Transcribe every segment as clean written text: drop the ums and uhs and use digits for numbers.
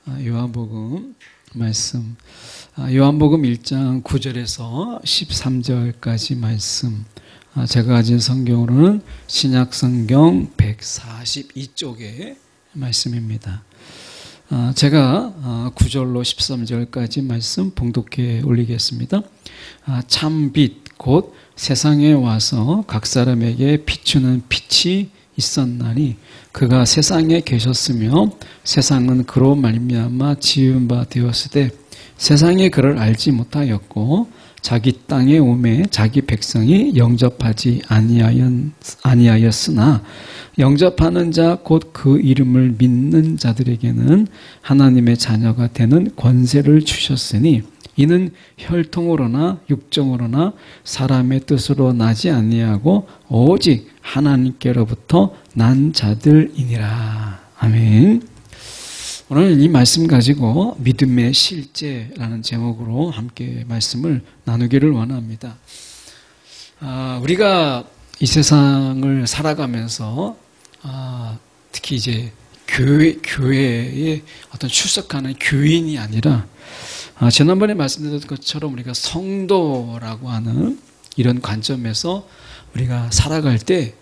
요한복음 말씀, 요한복음 1장 9절에서 13절까지 말씀, 제가 가진 성경으로는 신약성경 142쪽의 말씀입니다. 제가 9절로 13절까지 말씀 봉독해 올리겠습니다. 참 빛 곧 세상에 와서 각 사람에게 비추는 빛이 있었나니 그가 세상에 계셨으며 세상은 그로 말미암아 지은 바 되었으되 세상이 그를 알지 못하였고 자기 땅에 오매 자기 백성이 영접하지 아니하였으나 영접하는 자 곧 그 이름을 믿는 자들에게는 하나님의 자녀가 되는 권세를 주셨으니 이는 혈통으로나 육정으로나 사람의 뜻으로 나지 아니하고 오직 하나님께로부터 난 자들이니라. 아멘. 오늘 이 말씀 가지고 믿음의 실제라는 제목으로 함께 말씀을 나누기를 원합니다. 우리가 이 세상을 살아가면서 특히 이제 교회에 어떤 출석하는 교인이 아니라 지난번에 말씀드렸던 것처럼 우리가 성도라고 하는 이런 관점에서 우리가 살아갈 때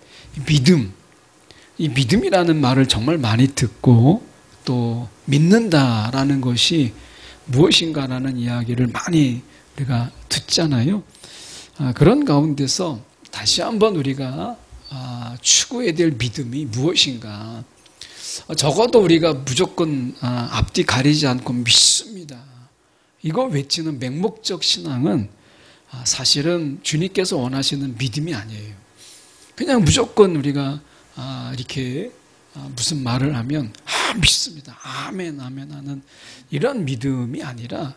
이 믿음이라는 말을 정말 많이 듣고 또 믿는다라는 것이 무엇인가라는 이야기를 많이 우리가 듣잖아요. 그런 가운데서 다시 한번 우리가 추구해야 될 믿음이 무엇인가. 적어도 우리가 무조건 앞뒤 가리지 않고 믿습니다. 이거 외치는 맹목적 신앙은 사실은 주님께서 원하시는 믿음이 아니에요. 그냥 무조건 우리가 이렇게 무슨 말을 하면 믿습니다. 아멘 아멘 하는 이런 믿음이 아니라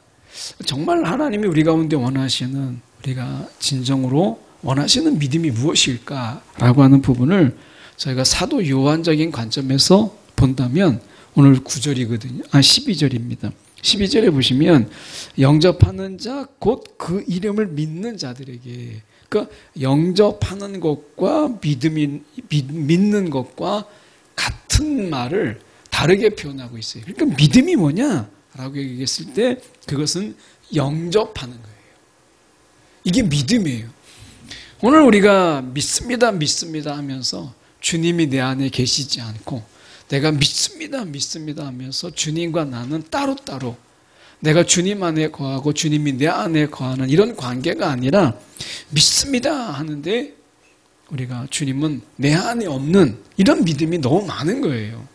정말 하나님이 우리 가운데 원하시는 우리가 진정으로 원하시는 믿음이 무엇일까라고 하는 부분을 저희가 사도 요한적인 관점에서 본다면 오늘 9절이거든요. 12절입니다. 12절에 보시면 영접하는 자 곧 그 이름을 믿는 자들에게, 그러니까 영접하는 것과 믿는 것과 같은 말을 다르게 표현하고 있어요. 그러니까 믿음이 뭐냐라고 얘기했을 때 그것은 영접하는 거예요. 이게 믿음이에요. 오늘 우리가 믿습니다 하면서 주님이 내 안에 계시지 않고 내가 믿습니다 하면서 주님과 나는 따로따로 내가 주님 안에 거하고 주님이 내 안에 거하는 이런 관계가 아니라 믿습니다 하는데 우리가 주님은 내 안에 없는 이런 믿음이 너무 많은 거예요.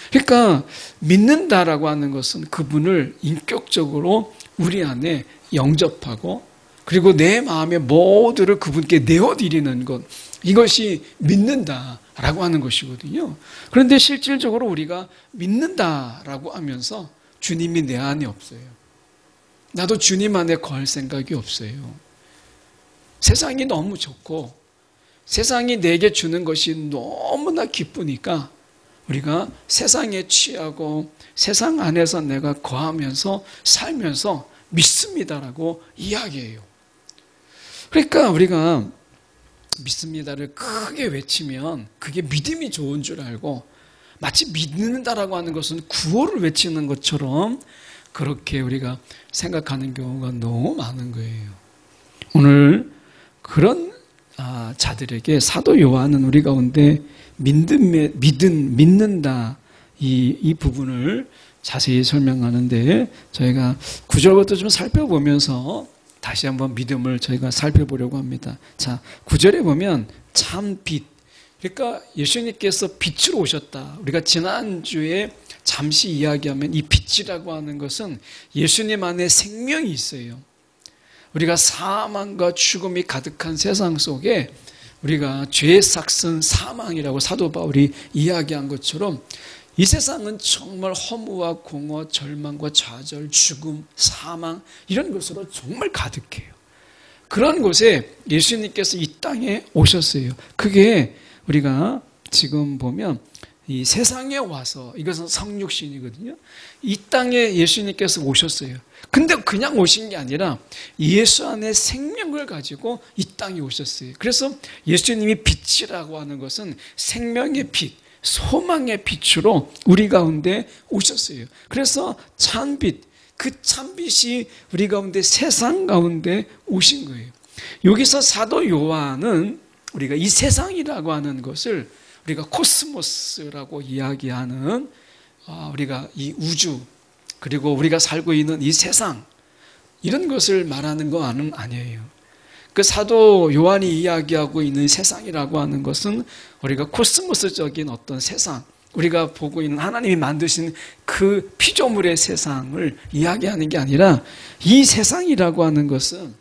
그러니까 믿는다라고 하는 것은 그분을 인격적으로 우리 안에 영접하고 그리고 내 마음의 모두를 그분께 내어드리는 것, 이것이 믿는다라고 하는 것이거든요. 그런데 실질적으로 우리가 믿는다라고 하면서 주님이 내 안에 없어요. 나도 주님 안에 거할 생각이 없어요. 세상이 너무 좋고 세상이 내게 주는 것이 너무나 기쁘니까 우리가 세상에 취하고 세상 안에서 내가 거하면서 살면서 믿습니다라고 이야기해요. 그러니까 우리가 믿습니다를 크게 외치면 그게 믿음이 좋은 줄 알고 마치 믿는다라고 하는 것은 구호를 외치는 것처럼 그렇게 우리가 생각하는 경우가 너무 많은 거예요. 오늘 그런 자들에게 사도 요한은 우리 가운데 믿는다 이 부분을 자세히 설명하는데 저희가 9절부터 좀 살펴보면서 다시 한번 믿음을 저희가 살펴보려고 합니다. 자, 9절에 보면 참 빛. 그러니까 예수님께서 빛으로 오셨다. 우리가 지난주에 잠시 이야기하면 이 빛이라고 하는 것은 예수님 안에 생명이 있어요. 우리가 사망과 죽음이 가득한 세상 속에 우리가 죄의 삭슨 사망이라고 사도 바울이 이야기한 것처럼 이 세상은 정말 허무와 공허, 절망과 좌절, 죽음, 사망 이런 것으로 정말 가득해요. 그런 곳에 예수님께서 이 땅에 오셨어요. 그게 우리가 지금 보면 이 세상에 와서 이것은 성육신이거든요. 이 땅에 예수님께서 오셨어요. 근데 그냥 오신 게 아니라 예수 안에 생명을 가지고 이 땅에 오셨어요. 그래서 예수님이 빛이라고 하는 것은 생명의 빛, 소망의 빛으로 우리 가운데 오셨어요. 그래서 찬빛, 그 찬빛이 우리 가운데 세상 가운데 오신 거예요. 여기서 사도 요한은 우리가 이 세상이라고 하는 것을 우리가 코스모스라고 이야기하는 우리가 이 우주 그리고 우리가 살고 있는 이 세상 이런 것을 말하는 것은 아니에요. 그 사도 요한이 이야기하고 있는 세상이라고 하는 것은 우리가 코스모스적인 어떤 세상, 우리가 보고 있는 하나님이 만드신 그 피조물의 세상을 이야기하는 게 아니라 이 세상이라고 하는 것은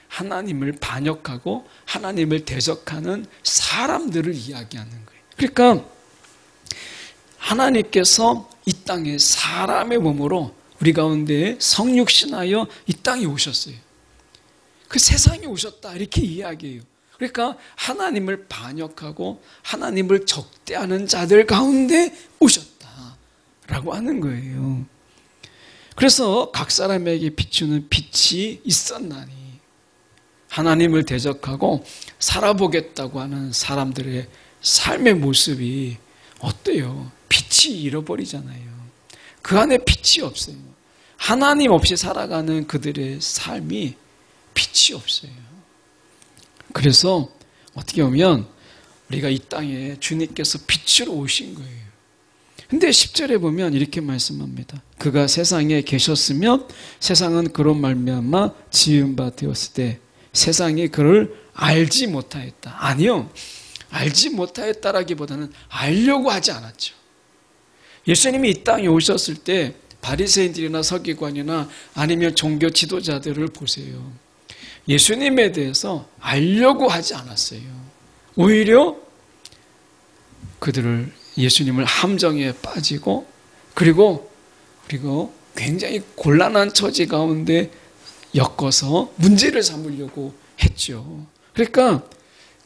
하나님을 반역하고 하나님을 대적하는 사람들을 이야기하는 거예요. 그러니까 하나님께서 이 땅에 사람의 몸으로 우리 가운데 성육신하여 이 땅에 오셨어요. 그 세상에 오셨다 이렇게 이야기해요. 그러니까 하나님을 반역하고 하나님을 적대하는 자들 가운데 오셨다라고 하는 거예요. 그래서 각 사람에게 비추는 빛이 있었나니 하나님을 대적하고 살아보겠다고 하는 사람들의 삶의 모습이 어때요? 빛이 잃어버리잖아요. 그 안에 빛이 없어요. 하나님 없이 살아가는 그들의 삶이 빛이 없어요. 그래서 어떻게 보면 우리가 이 땅에 주님께서 빛으로 오신 거예요. 근데 10절에 보면 이렇게 말씀합니다. 그가 세상에 계셨으면 세상은 그로 말미암아 지은 바 되었을 때 세상이 그를 알지 못하였다. 아니요. 알지 못하였다라기보다는 알려고 하지 않았죠. 예수님이 이 땅에 오셨을 때 바리새인들이나 서기관이나 아니면 종교 지도자들을 보세요. 예수님에 대해서 알려고 하지 않았어요. 오히려 그들을 예수님을 함정에 빠지고 그리고 굉장히 곤란한 처지 가운데 엮어서 문제를 삼으려고 했죠. 그러니까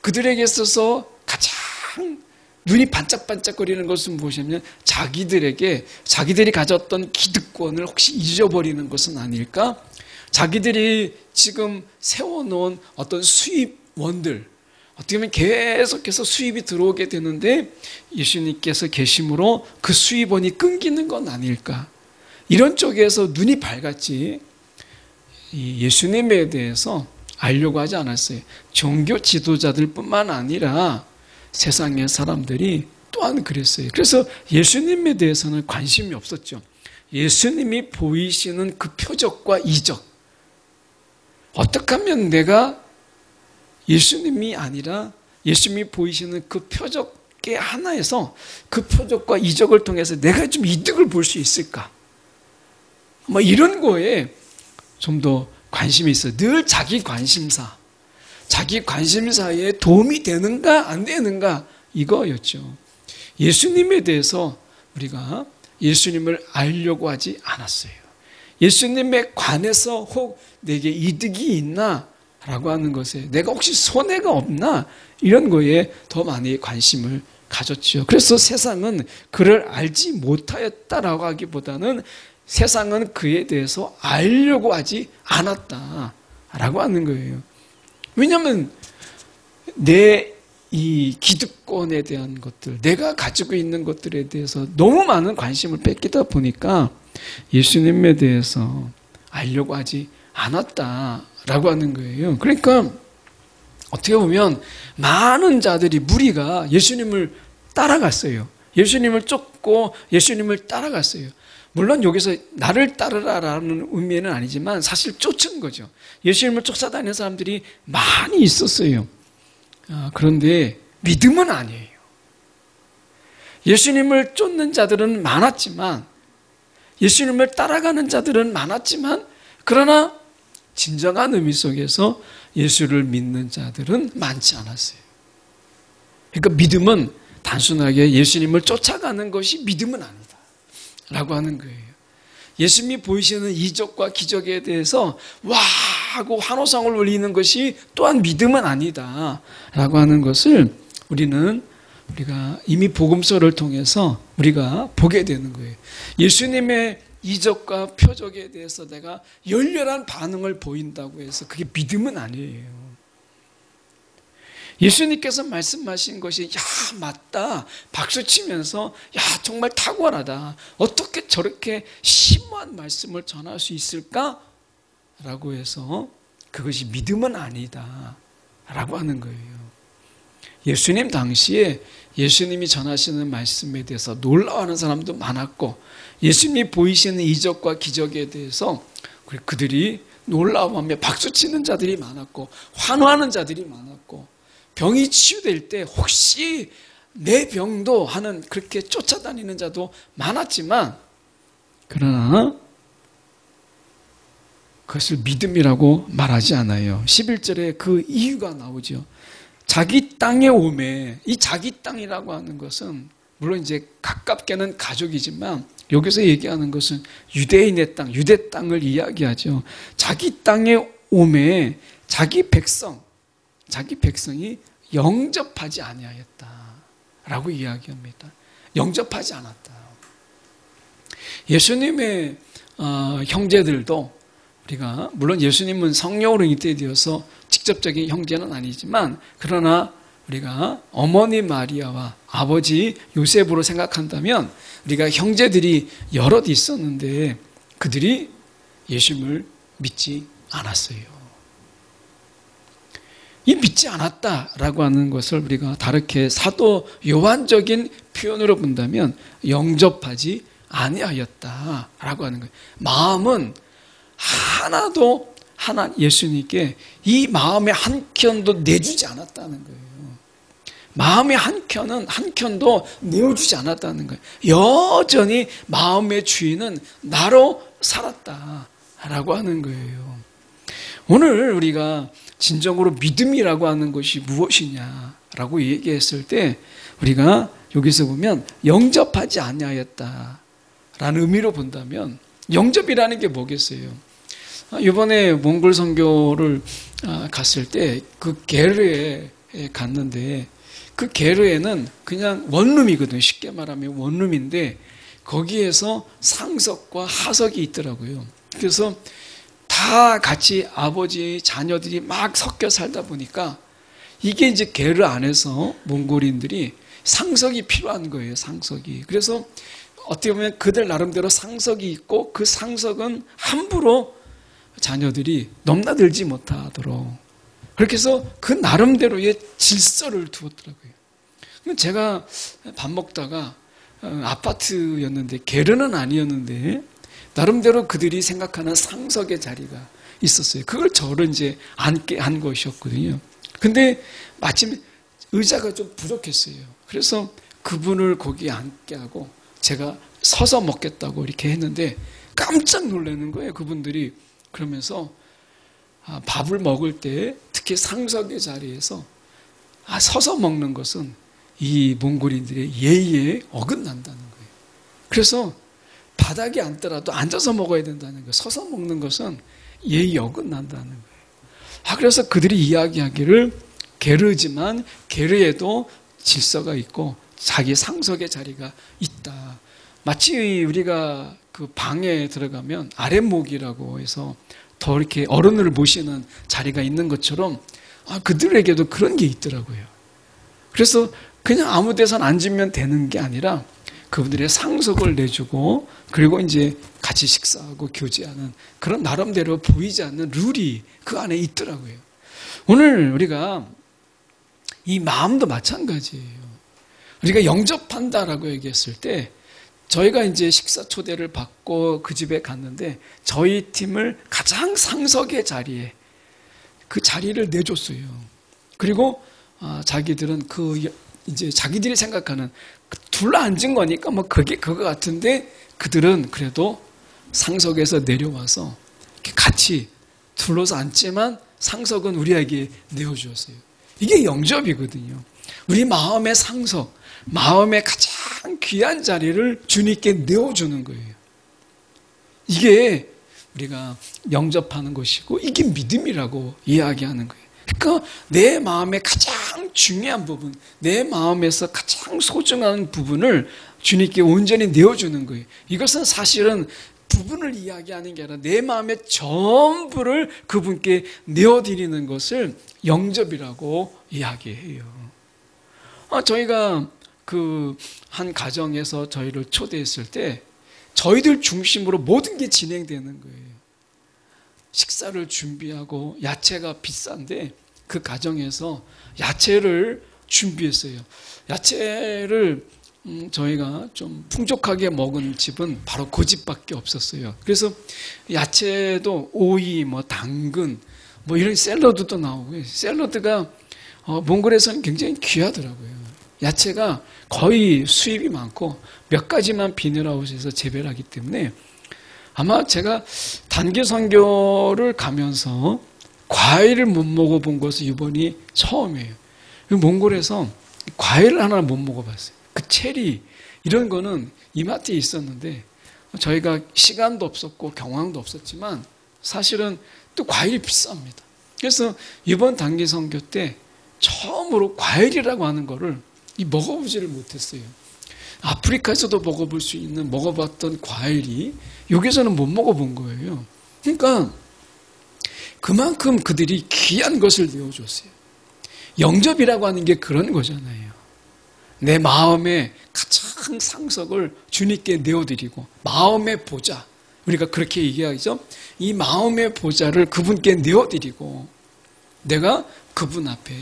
그들에게 있어서 가장 눈이 반짝반짝거리는 것은 무엇이냐면 자기들이 가졌던 기득권을 혹시 잊어버리는 것은 아닐까? 자기들이 지금 세워놓은 어떤 수입원들, 어떻게 보면 계속해서 수입이 들어오게 되는데 예수님께서 계심으로 그 수입원이 끊기는 건 아닐까? 이런 쪽에서 눈이 밝았지 예수님에 대해서 알려고 하지 않았어요. 종교 지도자들뿐만 아니라 세상의 사람들이 또한 그랬어요. 그래서 예수님에 대해서는 관심이 없었죠. 예수님이 보이시는 그 표적과 이적, 어떻게 하면 내가 예수님이 아니라 예수님이 보이시는 그 표적의 하나에서 그 표적과 이적을 통해서 내가 좀 이득을 볼 수 있을까? 뭐 이런 거에 좀 더 관심이 있어요. 늘 자기 관심사에 도움이 되는가 안 되는가 이거였죠. 예수님에 대해서 우리가 예수님을 알려고 하지 않았어요. 예수님에 관해서 혹 내게 이득이 있나 라고 하는 것에 내가 혹시 손해가 없나 이런 거에 더 많이 관심을 가졌죠. 그래서 세상은 그를 알지 못하였다라고 하기보다는 세상은 그에 대해서 알려고 하지 않았다라고 하는 거예요. 왜냐하면 내 이 기득권에 대한 것들, 내가 가지고 있는 것들에 대해서 너무 많은 관심을 뺏기다 보니까 예수님에 대해서 알려고 하지 않았다라고 하는 거예요. 그러니까 어떻게 보면 많은 자들이 무리가 예수님을 따라갔어요. 예수님을 쫓고 예수님을 따라갔어요. 물론 여기서 나를 따르라라는 의미는 아니지만 사실 쫓은 거죠. 예수님을 쫓아다니는 사람들이 많이 있었어요. 그런데 믿음은 아니에요. 예수님을 쫓는 자들은 많았지만 예수님을 따라가는 자들은 많았지만 그러나 진정한 의미 속에서 예수를 믿는 자들은 많지 않았어요. 그러니까 믿음은 단순하게 예수님을 쫓아가는 것이 믿음은 아니다 라고 하는 거예요. 예수님이 보이시는 이적과 기적에 대해서 와 하고 환호성을 올리는 것이 또한 믿음은 아니다 라고 하는 것을 우리가 이미 복음서를 통해서 우리가 보게 되는 거예요. 예수님의 이적과 표적에 대해서 내가 열렬한 반응을 보인다고 해서 그게 믿음은 아니에요. 예수님께서 말씀하신 것이 야 맞다 박수치면서 야 정말 탁월하다 어떻게 저렇게 심오한 말씀을 전할 수 있을까? 라고 해서 그것이 믿음은 아니다 라고 하는 거예요. 예수님 당시에 예수님이 전하시는 말씀에 대해서 놀라워하는 사람도 많았고 예수님이 보이시는 이적과 기적에 대해서 그들이 놀라워하며 박수치는 자들이 많았고 환호하는 자들이 많았고 병이 치유될 때 혹시 내 병도 하는 그렇게 쫓아다니는 자도 많았지만 그러나 그것을 믿음이라고 말하지 않아요. 11절에 그 이유가 나오죠. 자기 땅에 오매 이 자기 땅이라고 하는 것은 물론 이제 가깝게는 가족이지만 여기서 얘기하는 것은 유대인의 땅, 유대 땅을 이야기하죠. 자기 땅에 오매 자기 백성이 영접하지 아니하였다라고 이야기합니다. 영접하지 않았다. 예수님의 형제들도 우리가 물론 예수님은 성령으로 잉태되어서 직접적인 형제는 아니지만 그러나 우리가 어머니 마리아와 아버지 요셉으로 생각한다면 우리가 형제들이 여럿 있었는데 그들이 예수님을 믿지 않았어요. 이 믿지 않았다라고 하는 것을 우리가 다르게 사도 요한적인 표현으로 본다면 영접하지 아니하였다라고 하는 거예요. 마음은 하나도 예수님께 이 마음의 한 켠도 내주지 않았다는 거예요. 마음의 한 켠도 내어주지 않았다는 거예요. 여전히 마음의 주인은 나로 살았다라고 하는 거예요. 오늘 우리가 진정으로 믿음이라고 하는 것이 무엇이냐라고 얘기했을 때 우리가 여기서 보면 영접하지 아니하였다라는 의미로 본다면 영접이라는 게 뭐겠어요? 이번에 몽골 선교를 갔을 때 그 게르에 갔는데 그 게르에는 그냥 원룸이거든요. 쉽게 말하면 원룸인데 거기에서 상석과 하석이 있더라고요. 그래서 다 같이 아버지 자녀들이 막 섞여 살다 보니까 이게 이제 게르 안에서 몽골인들이 상석이 필요한 거예요. 상석이. 그래서 어떻게 보면 그들 나름대로 상석이 있고 그 상석은 함부로 자녀들이 넘나들지 못하도록 그렇게 해서 그 나름대로의 질서를 두었더라고요. 제가 밥 먹다가 아파트였는데 게르는 아니었는데 나름대로 그들이 생각하는 상석의 자리가 있었어요. 그걸 저를 이제 앉게 한 것이었거든요. 근데 마침 의자가 좀 부족했어요. 그래서 그분을 거기에 앉게 하고 제가 서서 먹겠다고 이렇게 했는데 깜짝 놀라는 거예요. 그분들이. 그러면서 밥을 먹을 때 특히 상석의 자리에서 서서 먹는 것은 이 몽골인들의 예의에 어긋난다는 거예요. 그래서 바닥에 앉더라도 앉아서 먹어야 된다는 거예요. 서서 먹는 것은 예의에 어긋난다는 거예요. 그래서 그들이 이야기하기를 게르지만 게르에도 질서가 있고 자기 상석의 자리가 있다. 마치 우리가 그 방에 들어가면 아랫목이라고 해서 더 이렇게 어른을 모시는 자리가 있는 것처럼 그들에게도 그런 게 있더라고요. 그래서 그냥 아무 데서나 앉으면 되는 게 아니라 그분들의 상석을 내주고 그리고 이제 같이 식사하고 교제하는 그런 나름대로 보이지 않는 룰이 그 안에 있더라고요. 오늘 우리가 이 마음도 마찬가지예요. 우리가 영접한다라고 얘기했을 때 저희가 이제 식사 초대를 받고 그 집에 갔는데 저희 팀을 가장 상석의 자리에 그 자리를 내줬어요. 그리고 자기들은 이제 자기들이 생각하는 둘러 앉은 거니까 뭐 그게 그거 같은데 그들은 그래도 상석에서 내려와서 이렇게 같이 둘러서 앉지만 상석은 우리에게 내어주었어요. 이게 영접이거든요. 우리 마음의 상석, 마음의 가장 귀한 자리를 주님께 내어주는 거예요. 이게 우리가 영접하는 것이고 이게 믿음이라고 이야기하는 거예요. 그러니까 내 마음의 가장 중요한 부분, 내 마음에서 가장 소중한 부분을 주님께 온전히 내어주는 거예요. 이것은 사실은 부분을 이야기하는 게 아니라 내 마음의 전부를 그분께 내어드리는 것을 영접이라고 이야기해요. 저희가 그 한 가정에서 저희를 초대했을 때 저희들 중심으로 모든 게 진행되는 거예요. 식사를 준비하고 야채가 비싼데 그 가정에서 야채를 준비했어요. 야채를 저희가 좀 풍족하게 먹은 집은 바로 그 집밖에 없었어요. 그래서 야채도 오이, 당근, 이런 샐러드도 나오고요. 샐러드가 몽골에서는 굉장히 귀하더라고요. 야채가 거의 수입이 많고 몇 가지만 비닐하우스에서 재배를 하기 때문에 아마 제가 단기 선교를 가면서 과일을 못 먹어본 것은 이번이 처음이에요. 몽골에서 과일을 하나 못 먹어봤어요. 그 체리 이런 거는 이마트에 있었는데 저희가 시간도 없었고 경황도 없었지만 사실은 또 과일이 비쌉니다. 그래서 이번 단기 선교 때 처음으로 과일이라고 하는 거를 먹어보지를 못했어요. 아프리카에서도 먹어봤던 과일이 여기서는 못 먹어본 거예요. 그러니까 그만큼 그들이 귀한 것을 내어줬어요. 영접이라고 하는 게 그런 거잖아요. 내 마음의 가장 상석을 주님께 내어드리고 마음의 보좌, 우리가 그렇게 얘기하죠. 이 마음의 보좌를 그분께 내어드리고 내가 그분 앞에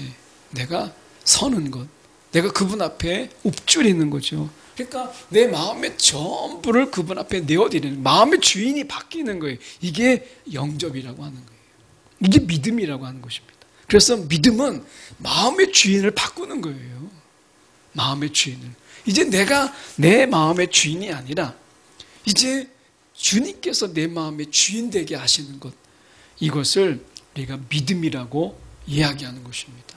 내가 서는 것, 내가 그분 앞에 읊조리는 거죠. 그러니까 내 마음의 전부를 그분 앞에 내어드리는, 마음의 주인이 바뀌는 거예요. 이게 영접이라고 하는 거예요. 이게 믿음이라고 하는 것입니다. 그래서 믿음은 마음의 주인을 바꾸는 거예요. 마음의 주인을. 이제 내가 내 마음의 주인이 아니라 이제 주님께서 내 마음의 주인 되게 하시는 것, 이것을 우리가 믿음이라고 이야기하는 것입니다.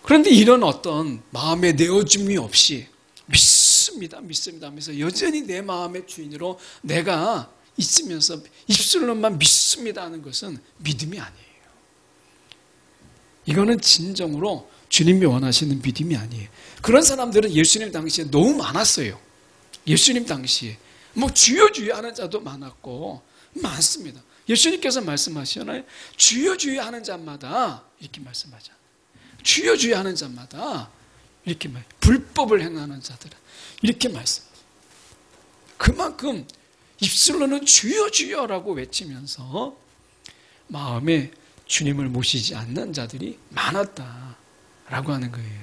그런데 이런 어떤 마음의 내어줌이 없이 믿습니다 하면서 여전히 내 마음의 주인으로 내가 있으면서 입술로만 믿습니다 하는 것은 믿음이 아니에요. 이거는 진정으로 주님이 원하시는 믿음이 아니에요. 그런 사람들은 예수님 당시에 너무 많았어요. 예수님 당시에 주여 주여 하는 자도 많았고 많습니다. 예수님께서 말씀하시잖아요. 주여 주여 하는 자마다 이렇게 말씀하잖아요. 주여 주여 하는 자마다 이렇게 불법을 행하는 자들은 이렇게 말씀합니다. 그만큼 입술로는 주여 주여라고 외치면서 마음에 주님을 모시지 않는 자들이 많았다라고 하는 거예요.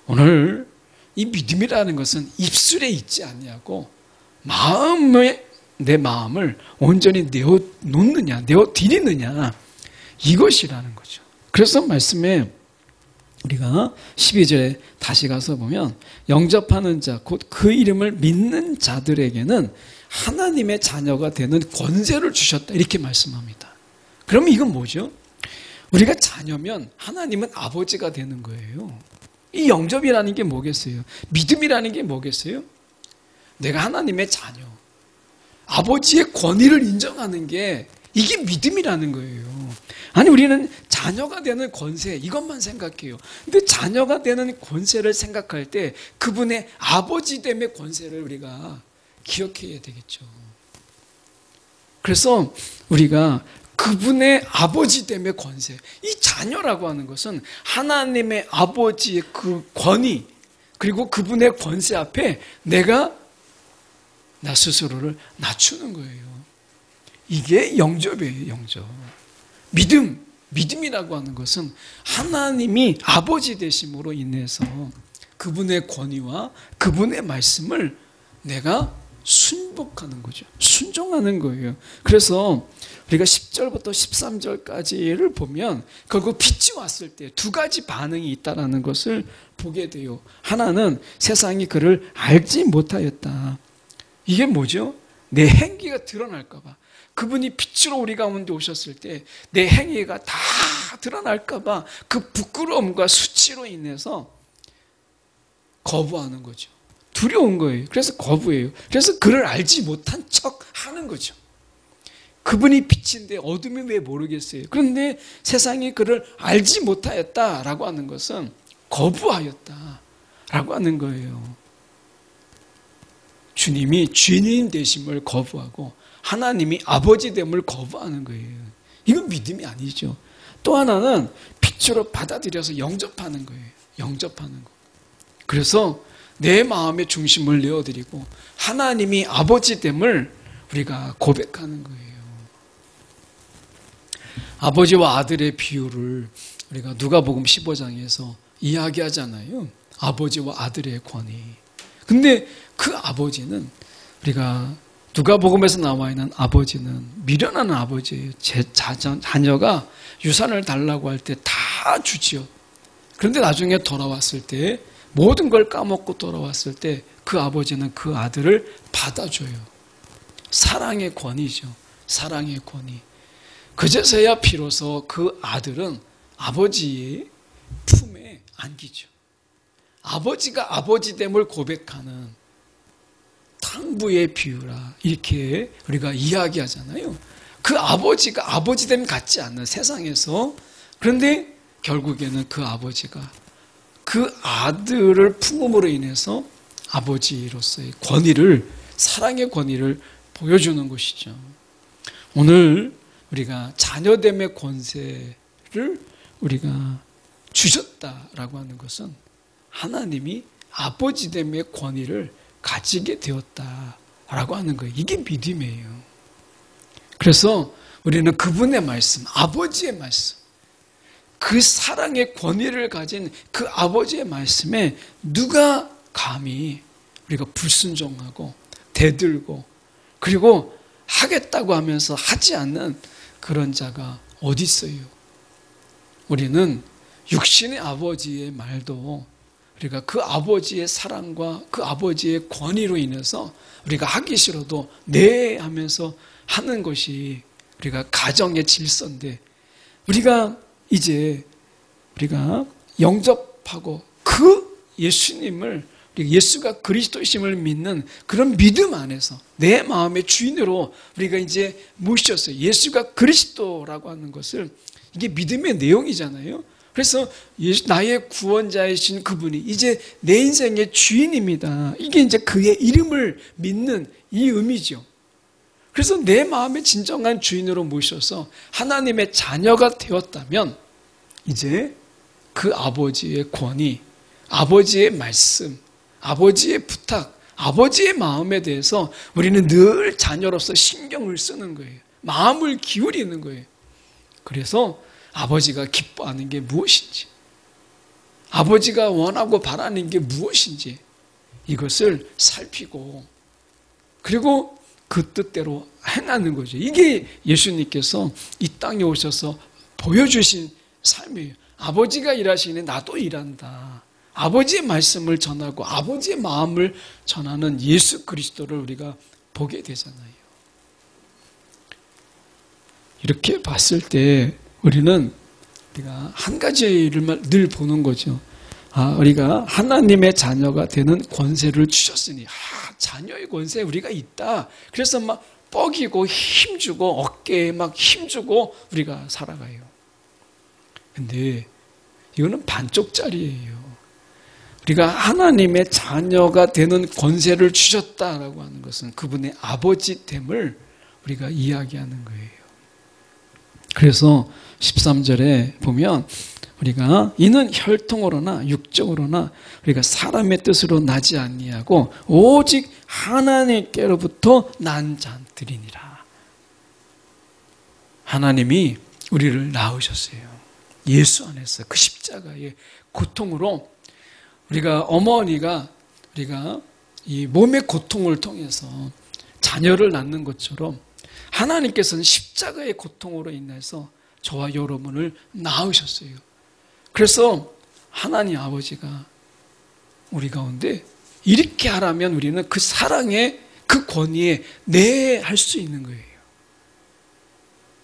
오늘 이 믿음이라는 것은 입술에 있지 않냐고 내 마음을 온전히 내어놓느냐, 내어드리느냐, 이것이라는 거죠. 그래서 말씀에 우리가 12절에 다시 가서 보면 영접하는 자, 곧 그 이름을 믿는 자들에게는 하나님의 자녀가 되는 권세를 주셨다, 이렇게 말씀합니다. 그러면 이건 뭐죠? 우리가 자녀면 하나님은 아버지가 되는 거예요. 이 영접이라는 게 뭐겠어요? 믿음이라는 게 뭐겠어요? 내가 하나님의 자녀, 아버지의 권위를 인정하는 게 이게 믿음이라는 거예요. 아니, 우리는 자녀가 되는 권세, 이것만 생각해요. 근데 자녀가 되는 권세를 생각할 때 그분의 아버지됨의 권세를 우리가 기억해야 되겠죠. 그래서 우리가 그분의 아버지됨의 권세, 이 자녀라고 하는 것은 하나님의 아버지의 그 권위, 그리고 그분의 권세 앞에 내가 나 스스로를 낮추는 거예요. 이게 영접이에요, 영접. 믿음이라고 하는 것은 하나님이 아버지 되심으로 인해서 그분의 권위와 그분의 말씀을 내가 순복하는 거죠. 순종하는 거예요. 그래서 우리가 10절부터 13절까지를 보면 결국 빛이 왔을 때 두 가지 반응이 있다는 것을 보게 돼요. 하나는 세상이 그를 알지 못하였다. 이게 뭐죠? 내 행위가 드러날까 봐. 그분이 빛으로 우리 가운데 오셨을 때 내 행위가 다 드러날까 봐 그 부끄러움과 수치로 인해서 거부하는 거죠. 두려운 거예요. 그래서 거부해요. 그래서 그를 알지 못한 척 하는 거죠. 그분이 빛인데 어둠이 왜 모르겠어요. 그런데 세상이 그를 알지 못하였다라고 하는 것은 거부하였다라고 하는 거예요. 주님이 주인 되심을 거부하고 하나님이 아버지 됨을 거부하는 거예요. 이건 믿음이 아니죠. 또 하나는 빛으로 받아들여서 영접하는 거예요. 영접하는 거. 그래서 내 마음의 중심을 내어드리고 하나님이 아버지 됨을 우리가 고백하는 거예요. 아버지와 아들의 비유를 우리가 누가복음 15장에서 이야기하잖아요. 아버지와 아들의 권위. 근데 그 아버지는 우리가 누가복음에서 나와 있는 아버지는 미련한 아버지예요. 제 자녀가 유산을 달라고 할 때 다 주지요. 그런데 나중에 돌아왔을 때 모든 걸 까먹고 돌아왔을 때 그 아버지는 그 아들을 받아줘요. 사랑의 권위죠. 사랑의 권위. 그제서야 비로소 그 아들은 아버지의 품에 안기죠. 아버지가 아버지됨을 고백하는 탕부의 비유라 이렇게 우리가 이야기하잖아요. 그 아버지가 아버지됨 같지 않는 세상에서 그런데 결국에는 그 아버지가 그 아들을 품음으로 인해서 아버지로서의 권위를 사랑의 권위를 보여주는 것이죠. 오늘 우리가 자녀됨의 권세를 우리가 주셨다라고 하는 것은 하나님이 아버지됨의 권위를 가지게 되었다라고 하는 거예요. 이게 믿음이에요. 그래서 우리는 그분의 말씀, 아버지의 말씀, 그 사랑의 권위를 가진 그 아버지의 말씀에 누가 감히 우리가 불순종하고 대들고 그리고 하겠다고 하면서 하지 않는 그런 자가 어디 있어요? 우리는 육신의 아버지의 말도 우리가 그 아버지의 사랑과 그 아버지의 권위로 인해서 우리가 하기 싫어도 네 하면서 하는 것이 우리가 가정의 질서인데 우리가 이제 우리가 영접하고 그 예수님을 예수가 그리스도이심을 믿는 그런 믿음 안에서 내 마음의 주인으로 우리가 이제 모셨어요. 예수가 그리스도라고 하는 것을 이게 믿음의 내용이잖아요. 그래서 나의 구원자이신 그분이 이제 내 인생의 주인입니다. 이게 이제 그의 이름을 믿는 이 의미죠. 그래서 내 마음의 진정한 주인으로 모셔서 하나님의 자녀가 되었다면 이제 그 아버지의 권위, 아버지의 말씀, 아버지의 부탁, 아버지의 마음에 대해서 우리는 늘 자녀로서 신경을 쓰는 거예요. 마음을 기울이는 거예요. 그래서 아버지가 기뻐하는 게 무엇인지, 아버지가 원하고 바라는 게 무엇인지 이것을 살피고 그리고 그 뜻대로 행하는 거죠. 이게 예수님께서 이 땅에 오셔서 보여주신 삶이에요. 아버지가 일하시니 나도 일한다. 아버지의 말씀을 전하고 아버지의 마음을 전하는 예수 그리스도를 우리가 보게 되잖아요. 이렇게 봤을 때 우리가 한 가지를 늘 보는 거죠. 우리가 하나님의 자녀가 되는 권세를 주셨으니 자녀의 권세 우리가 있다. 그래서 막 뻐기고 힘주고 어깨에 막 힘주고 우리가 살아가요. 근데 이거는 반쪽짜리예요. 우리가 하나님의 자녀가 되는 권세를 주셨다라고 하는 것은 그분의 아버지됨을 우리가 이야기하는 거예요. 그래서 13절에 보면 우리가 이는 혈통으로나 육적으로나 우리가 사람의 뜻으로 나지 아니하고 오직 하나님께로부터 난 자들이니라. 하나님이 우리를 낳으셨어요. 예수 안에서 그 십자가의 고통으로 우리가 어머니가 우리가 이 몸의 고통을 통해서 자녀를 낳는 것처럼 하나님께서는 십자가의 고통으로 인해서 저와 여러분을 낳으셨어요. 그래서 하나님 아버지가 우리 가운데 이렇게 하라면 우리는 그 사랑에 그 권위에 네 할 수 있는 거예요.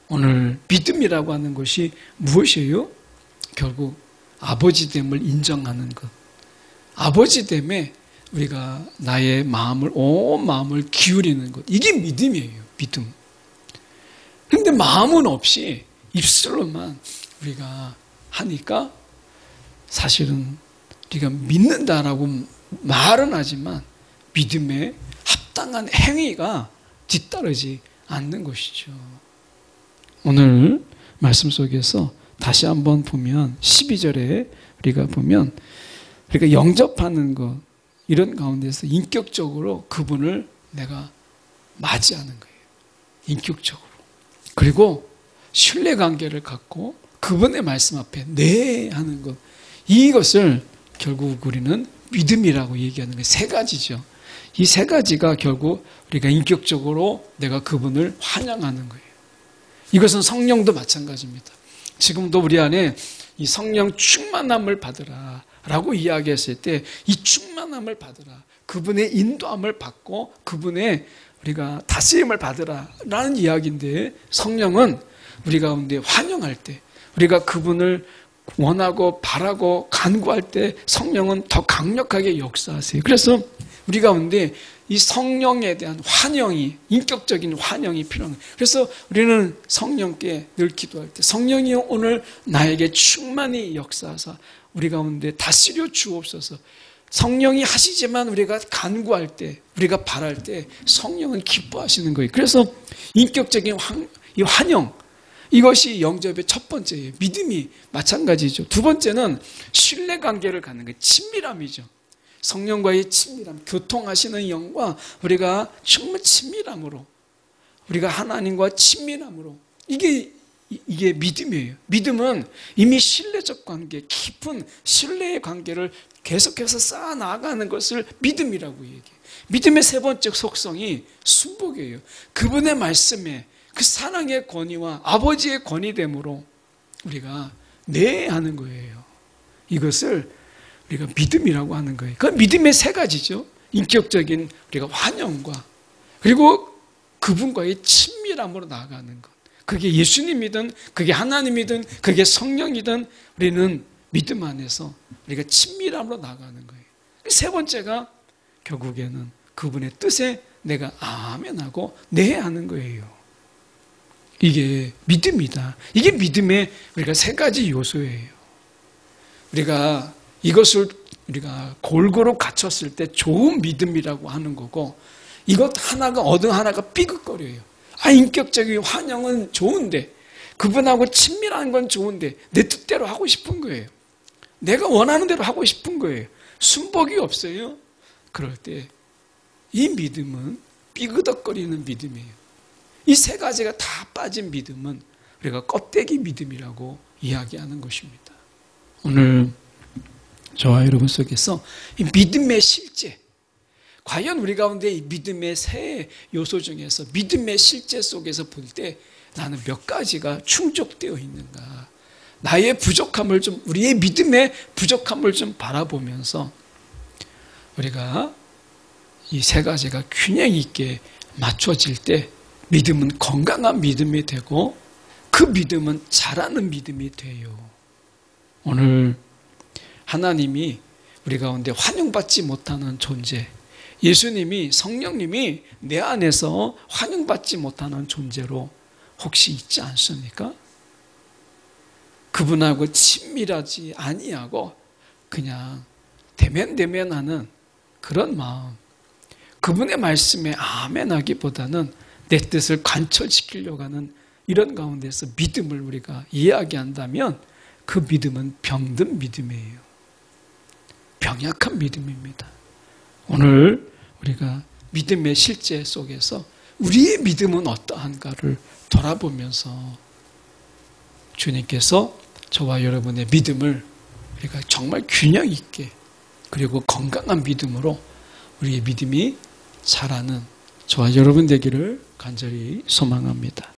오늘 믿음이라고 하는 것이 무엇이에요? 결국 아버지됨을 인정하는 것. 아버지됨에 우리가 나의 마음을 온 마음을 기울이는 것. 이게 믿음이에요. 믿음. 그런데 마음은 없이 입술로만 우리가 하니까 사실은 우리가 믿는다라고 말은 하지만 믿음에 합당한 행위가 뒤따르지 않는 것이죠. 오늘 말씀 속에서 다시 한번 보면 12절에 우리가 보면 그러니까 영접하는 것 이런 가운데서 인격적으로 그분을 내가 맞이하는 거예요. 인격적으로. 그리고 신뢰관계를 갖고 그분의 말씀 앞에 네 하는 것. 이것을 결국 우리는 믿음이라고 얘기하는 거예요. 세 가지죠. 이 세 가지가 결국 우리가 인격적으로 내가 그분을 환영하는 거예요. 이것은 성령도 마찬가지입니다. 지금도 우리 안에 이 성령 충만함을 받으라 라고 이야기했을 때 이 충만함을 받으라. 그분의 인도함을 받고 그분의 우리가 다스림을 받으라 라는 이야기인데 성령은 우리 가운데 환영할 때 우리가 그분을 원하고 바라고 간구할 때 성령은 더 강력하게 역사하세요. 그래서 우리 가운데 이 성령에 대한 환영이 인격적인 환영이 필요한 거예요. 그래서 우리는 성령께 늘 기도할 때 성령이 오늘 나에게 충만히 역사하사 우리 가운데 다스려 주옵소서. 성령이 하시지만 우리가 간구할 때 우리가 바랄 때 성령은 기뻐하시는 거예요. 그래서 인격적인 이 환영 이것이 영접의 첫 번째예요. 믿음이 마찬가지죠. 두 번째는 신뢰관계를 갖는 거예요. 친밀함이죠. 성령과의 친밀함, 교통하시는 영과 우리가 정말 친밀함으로 우리가 하나님과 친밀함으로 이게 믿음이에요. 믿음은 이미 신뢰적 관계, 깊은 신뢰의 관계를 계속해서 쌓아나가는 것을 믿음이라고 얘기해요. 믿음의 세 번째 속성이 순복이에요. 그분의 말씀에 그 사랑의 권위와 아버지의 권위됨으로 우리가 네 하는 거예요. 이것을 우리가 믿음이라고 하는 거예요. 그 믿음의 세 가지죠. 인격적인 우리가 환영과 그리고 그분과의 친밀함으로 나아가는 것. 그게 예수님이든 그게 하나님이든 그게 성령이든 우리는 믿음 안에서 우리가 친밀함으로 나아가는 거예요. 세 번째가 결국에는 그분의 뜻에 내가 아멘하고 네 하는 거예요. 이게 믿음이다. 이게 믿음의 우리가 세 가지 요소예요. 우리가 이것을 우리가 골고루 갖췄을 때 좋은 믿음이라고 하는 거고 이것 하나가 어느 하나가 삐걱거려요. 인격적인 환영은 좋은데 그분하고 친밀한 건 좋은데 내 뜻대로 하고 싶은 거예요. 내가 원하는 대로 하고 싶은 거예요. 순복이 없어요. 그럴 때 이 믿음은 삐그덕거리는 믿음이에요. 이 세 가지가 다 빠진 믿음은 우리가 껍데기 믿음이라고 이야기하는 것입니다. 오늘 저와 여러분 속에서 이 믿음의 실제 과연 우리 가운데 이 믿음의 세 요소 중에서 믿음의 실제 속에서 볼 때 나는 몇 가지가 충족되어 있는가 나의 부족함을 좀 우리의 믿음의 부족함을 좀 바라보면서 우리가 이 세 가지가 균형 있게 맞춰질 때 믿음은 건강한 믿음이 되고 그 믿음은 자라는 믿음이 돼요. 오늘 하나님이 우리 가운데 환영받지 못하는 존재 예수님이 성령님이 내 안에서 환영받지 못하는 존재로 혹시 있지 않습니까? 그분하고 친밀하지 아니하고 그냥 대면대면하는 그런 마음 그분의 말씀에 아멘하기보다는 내 뜻을 관철시키려고 하는 이런 가운데서 믿음을 우리가 이야기한다면 그 믿음은 병든 믿음이에요. 병약한 믿음입니다. 오늘 우리가 믿음의 실제 속에서 우리의 믿음은 어떠한가를 돌아보면서 주님께서 저와 여러분의 믿음을 우리가 정말 균형 있게 그리고 건강한 믿음으로 우리의 믿음이 자라는 저와 여러분 되기를 간절히 소망합니다.